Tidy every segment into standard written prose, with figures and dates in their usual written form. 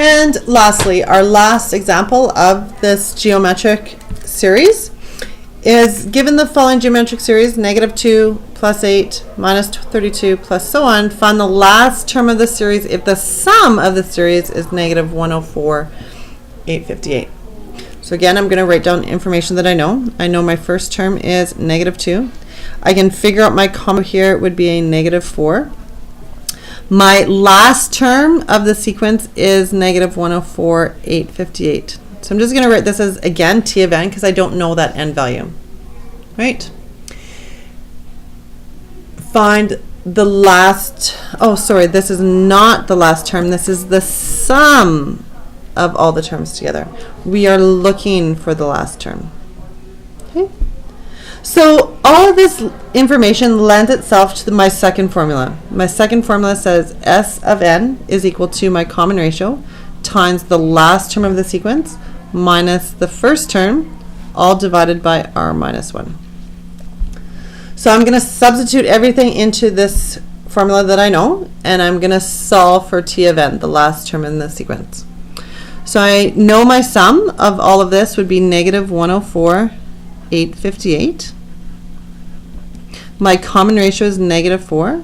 And lastly, our last example of this geometric series is given the following geometric series, -2 plus 8 minus 32 plus so on, find the last term of the series if the sum of the series is -104, 858. So again, I'm going to write down information that I know. I know my first term is -2. I can figure out my comma here would be a -4. My last term of the sequence is -104, 858. So I'm just going to write this as, again, t of n, because I don't know that n value. Right? Find the last, oh, sorry, this is not the last term. This is the sum of all the terms together. We are looking for the last term. Okay? So all of this information lends itself to my second formula. My second formula says S of n is equal to my common ratio times the last term of the sequence minus the first term, all divided by r minus 1. So I'm going to substitute everything into this formula that I know, and I'm going to solve for t of n, the last term in the sequence. So I know my sum of all of this would be -104, 858. My common ratio is -4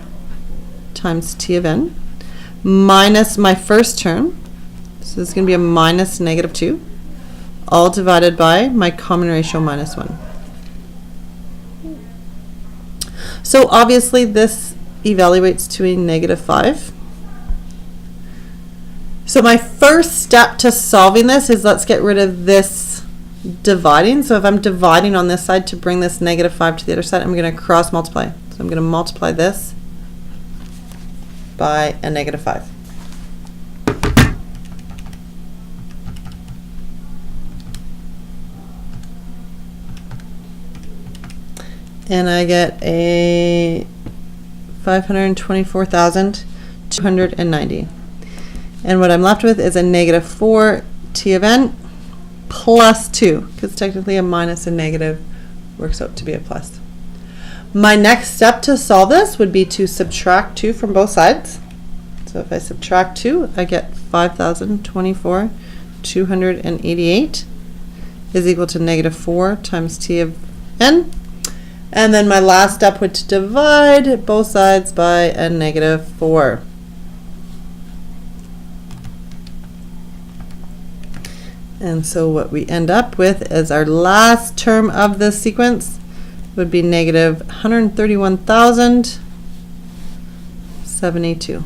times t of n minus my first term. So this is going to be a minus -2, all divided by my common ratio minus 1. So obviously this evaluates to a -5. So my first step to solving this is, let's get rid of this dividing. So if I'm dividing on this side to bring this -5 to the other side, I'm going to cross multiply. So I'm going to multiply this by a -5. And I get a 524,290. And what I'm left with is a -4 t of n plus 2, because technically a minus and negative works out to be a plus. My next step to solve this would be to subtract 2 from both sides. So if I subtract 2, I get 5,024,288 is equal to -4 times t of n. And then my last step would divide both sides by a -4. And so what we end up with as our last term of this sequence would be -131,072.